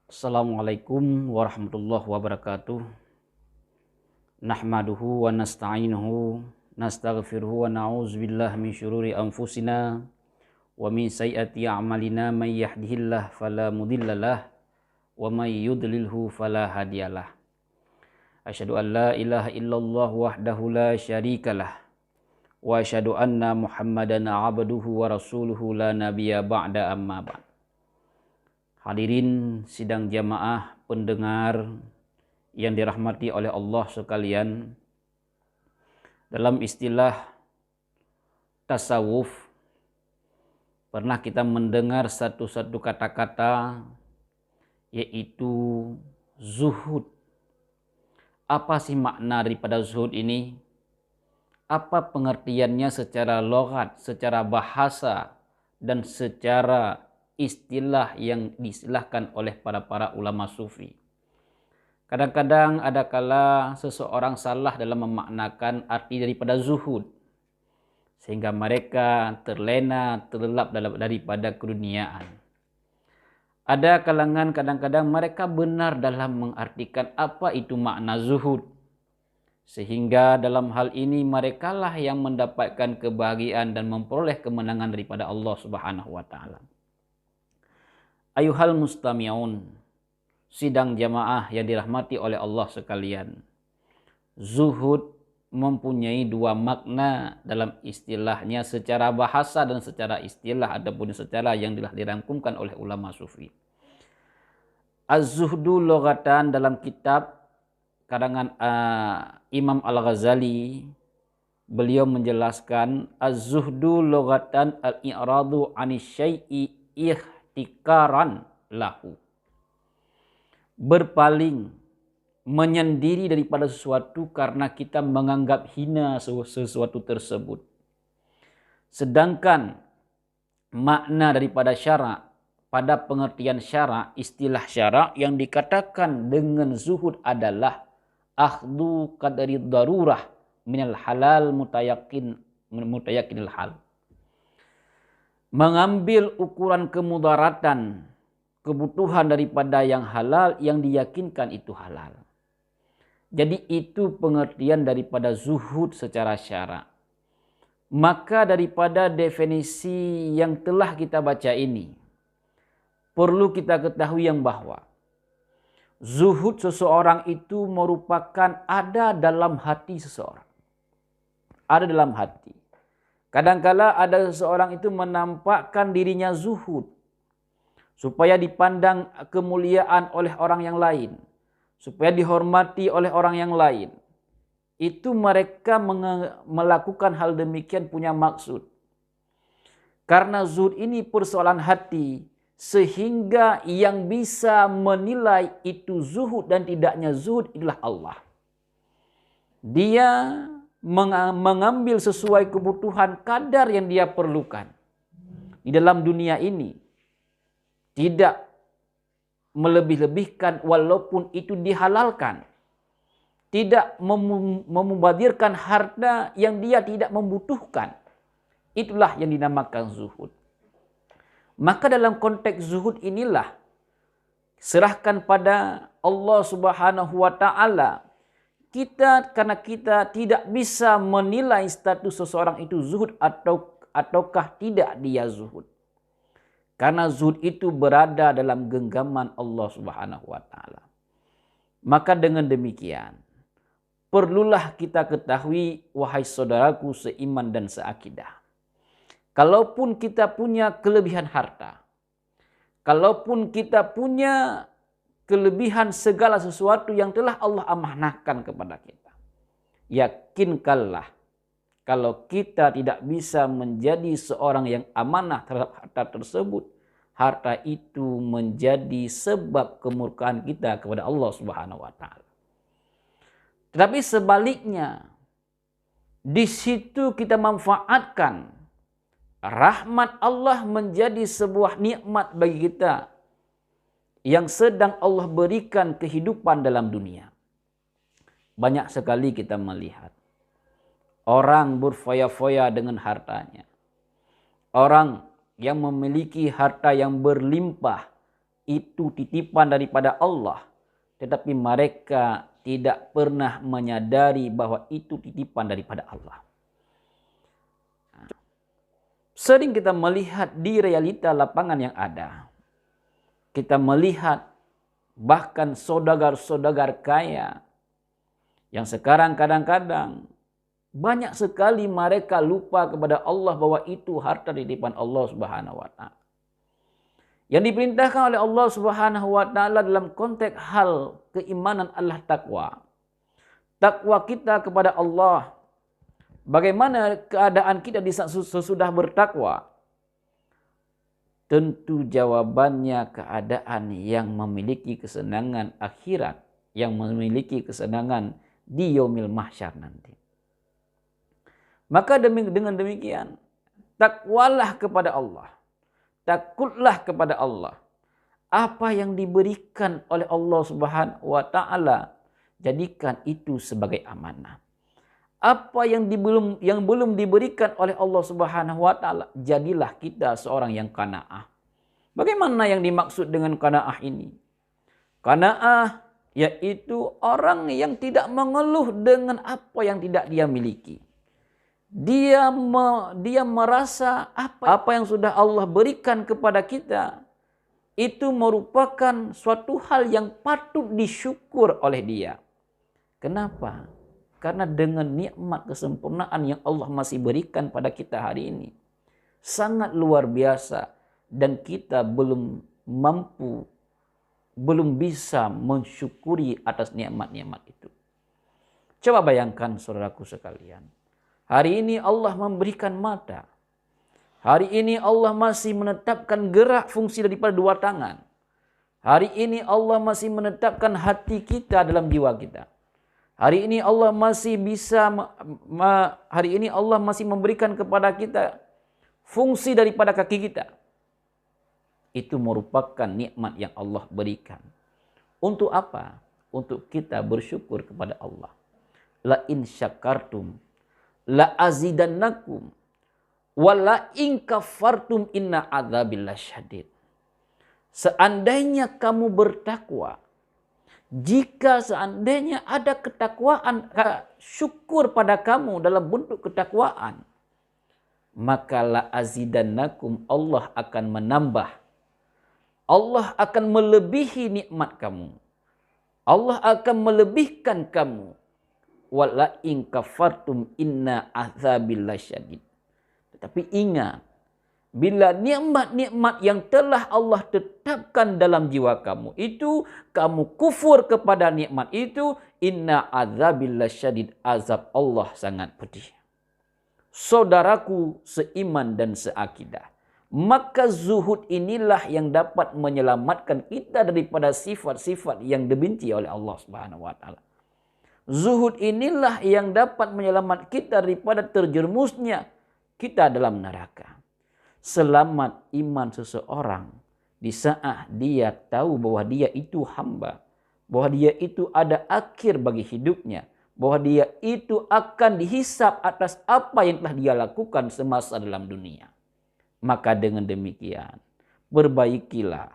Assalamualaikum warahmatullahi wabarakatuh. Nahmaduhu wa nasta'inuhu nastaghfiruhu wa na'udzubillahi min syururi anfusina wa min sayyiati a'malina may yahdihillahu fala mudhillalah wa may yudlilhu fala hadiyalah. Asyhadu an la ilaha illallah wahdahu la syarikalah wa asyhadu anna Muhammadan 'abduhu wa rasuluhu la nabiyya ba'da amma ba'd. Hadirin sidang jamaah pendengar yang dirahmati oleh Allah sekalian, dalam istilah tasawuf pernah kita mendengar satu kata-kata yaitu zuhud. Apa sih makna daripada zuhud ini? Apa pengertiannya secara loghat, secara bahasa, dan secara istilah yang diistilahkan oleh para ulama sufi? Kadang-kadang ada kala seseorang salah dalam memaknakan arti daripada zuhud, sehingga mereka terlena, terlelap daripada keduniaan. Ada kalangan kadang-kadang mereka benar dalam mengartikan apa itu makna zuhud, sehingga dalam hal ini merekalah yang mendapatkan kebahagiaan dan memperoleh kemenangan daripada Allah Subhanahu wa taala. Ayuhal mustami'un, sidang jamaah yang dirahmati oleh Allah sekalian. Zuhud mempunyai dua makna dalam istilahnya secara bahasa dan secara istilah ataupun secara yang telah dirangkumkan oleh ulama sufi. Az-zuhdu loghatan dalam kitab karangan Imam Al-Ghazali, beliau menjelaskan az-zuhdu loghatan al-i'radu 'anis syai'i ihtikaran lahu. Berpaling, menyendiri daripada sesuatu karena kita menganggap hina sesuatu tersebut. Sedangkan makna daripada syarak, pada pengertian syarak, istilah syarak yang dikatakan dengan zuhud adalah akhdhu qadri darurah minal halal mutayakinil hal. Mengambil ukuran kemudaratan, kebutuhan daripada yang halal yang diyakinkan itu halal. Jadi itu pengertian daripada zuhud secara syarak. Maka daripada definisi yang telah kita baca ini, perlu kita ketahui yang bahwa zuhud seseorang itu merupakan ada dalam hati seseorang. Ada dalam hati. Kadangkala ada seseorang itu menampakkan dirinya zuhud supaya dipandang kemuliaan oleh orang yang lain, supaya dihormati oleh orang yang lain. Itu mereka melakukan hal demikian punya maksud. Karena zuhud ini persoalan hati, sehingga yang bisa menilai itu zuhud dan tidaknya zuhud adalah Allah. Dia mengambil sesuai kebutuhan kadar yang dia perlukan di dalam dunia ini. Tidak melebih-lebihkan walaupun itu dihalalkan. Tidak memubadirkan harta yang dia tidak membutuhkan. Itulah yang dinamakan zuhud. Maka dalam konteks zuhud inilah serahkan pada Allah Subhanahu wa taala. Karena kita tidak bisa menilai status seseorang itu zuhud ataukah tidak dia zuhud. Karena zuhud itu berada dalam genggaman Allah Subhanahu wa taala. Maka dengan demikian, perlulah kita ketahui, wahai saudaraku seiman dan seakidah. Kalaupun kita punya kelebihan harta, kalaupun kita punya kelebihan segala sesuatu yang telah Allah amanahkan kepada kita, yakinkanlah kalau kita tidak bisa menjadi seorang yang amanah terhadap harta tersebut, harta itu menjadi sebab kemurkaan kita kepada Allah Subhanahu wa taala. Tetapi sebaliknya, di situ kita manfaatkan rahmat Allah menjadi sebuah nikmat bagi kita yang sedang Allah berikan kehidupan dalam dunia. Banyak sekali kita melihat orang berfoya-foya dengan hartanya. Orang yang memiliki harta yang berlimpah, itu titipan daripada Allah, tetapi mereka tidak pernah menyadari bahwa itu titipan daripada Allah. Sering kita melihat di realita lapangan yang ada. Kita melihat bahkan saudagar-saudagar kaya yang sekarang kadang-kadang banyak sekali mereka lupa kepada Allah bahwa itu harta titipan Allah Subhanahu wa taala. Yang diperintahkan oleh Allah Subhanahu wa taala dalam konteks hal keimanan adalah takwa. Takwa kita kepada Allah. Bagaimana keadaan kita di sesudah bertakwa? Tentu jawabannya keadaan yang memiliki kesenangan akhirat, yang memiliki kesenangan di yaumil mahsyar nanti. Maka dengan demikian, takwalah kepada Allah. Takutlah kepada Allah. Apa yang diberikan oleh Allah Subhanahu wa taala, jadikan itu sebagai amanah. Apa yang belum diberikan oleh Allah Subhanahu wa taala, jadilah kita seorang yang qanaah. Bagaimana yang dimaksud dengan qanaah ini? Qanaah yaitu orang yang tidak mengeluh dengan apa yang tidak dia miliki. Dia merasa apa yang sudah Allah berikan kepada kita itu merupakan suatu hal yang patut disyukur oleh dia. Kenapa? Karena dengan nikmat kesempurnaan yang Allah masih berikan pada kita hari ini sangat luar biasa, dan kita belum mampu, belum bisa mensyukuri atas nikmat-nikmat itu. Coba bayangkan saudaraku sekalian, hari ini Allah memberikan mata. Hari ini Allah masih menetapkan gerak fungsi daripada dua tangan. Hari ini Allah masih menetapkan hati kita dalam jiwa kita. Hari ini Allah masih Allah masih memberikan kepada kita fungsi daripada kaki kita. Itu merupakan nikmat yang Allah berikan. Untuk apa? Untuk kita bersyukur kepada Allah. La in syakartum la azidannakum wa la in kafartum inna adzabil lasyadid. Seandainya kamu bertakwa, jika seandainya ada ketakwaan, syukur pada kamu dalam bentuk ketakwaan, maka la azidannakum, Allah akan menambah. Allah akan melebihi nikmat kamu. Allah akan melebihkan kamu. Wala in kafartum inna azabil lasyadid. Tetapi ingat, bila nikmat-nikmat yang telah Allah tetapkan dalam jiwa kamu itu, kamu kufur kepada nikmat itu, inna azabil lasyadid, azab Allah sangat pedih. Saudaraku seiman dan seakidah, maka zuhud inilah yang dapat menyelamatkan kita daripada sifat-sifat yang dibenci oleh Allah Subhanahu wa taala. Zuhud inilah yang dapat menyelamatkan kita daripada terjerumusnya kita dalam neraka. Selamat iman seseorang di saat dia tahu bahwa dia itu hamba, bahwa dia itu ada akhir bagi hidupnya, bahwa dia itu akan dihisap atas apa yang telah dia lakukan semasa dalam dunia. Maka dengan demikian, perbaikilah,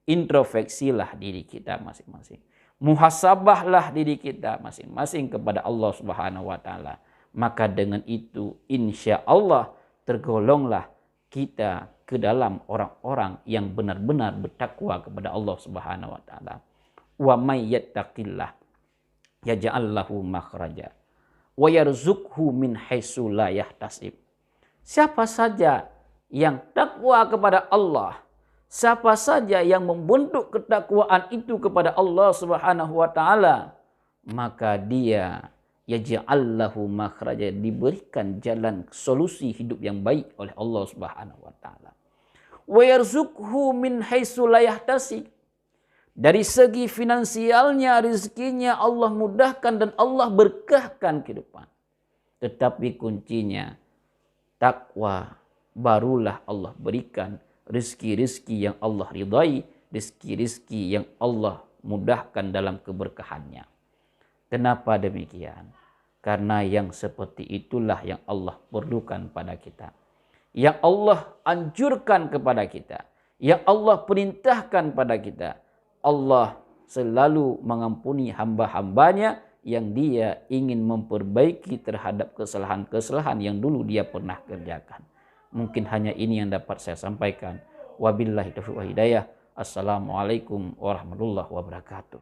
introspeksilah diri kita masing-masing. Muhasabahlah diri kita masing-masing kepada Allah Subhanahu wa taala. Maka dengan itu insya Allah tergolonglah kita ke dalam orang-orang yang benar-benar bertakwa kepada Allah Subhanahu wa taala. Wa may yattaqillah yaj'al lahu makhraja wa yarzuqhu min haitsu la yahtasib. Siapa saja yang takwa kepada Allah, siapa saja yang membentuk ketakwaan itu kepada Allah Subhanahu wa taala, maka dia yaj'al lahu makhraja, diberikan jalan solusi hidup yang baik oleh Allah Subhanahu wa taala. Wa yarzuqhu min haitsu la yahtasib. Dari segi finansialnya, rezekinya Allah mudahkan dan Allah berkahkan kehidupan. Tetapi kuncinya takwa, barulah Allah berikan rezeki-rezeki yang Allah ridai, rezeki-rezeki yang Allah mudahkan dalam keberkahannya. Kenapa demikian? Karena yang seperti itulah yang Allah perlukan pada kita. Yang Allah anjurkan kepada kita. yang Allah perintahkan pada kita. Allah selalu mengampuni hamba-hambanya yang dia ingin memperbaiki terhadap kesalahan-kesalahan yang dulu dia pernah kerjakan. Mungkin hanya ini yang dapat saya sampaikan. Wabillahi taufiq wal hidayah. Assalamualaikum warahmatullahi wabarakatuh.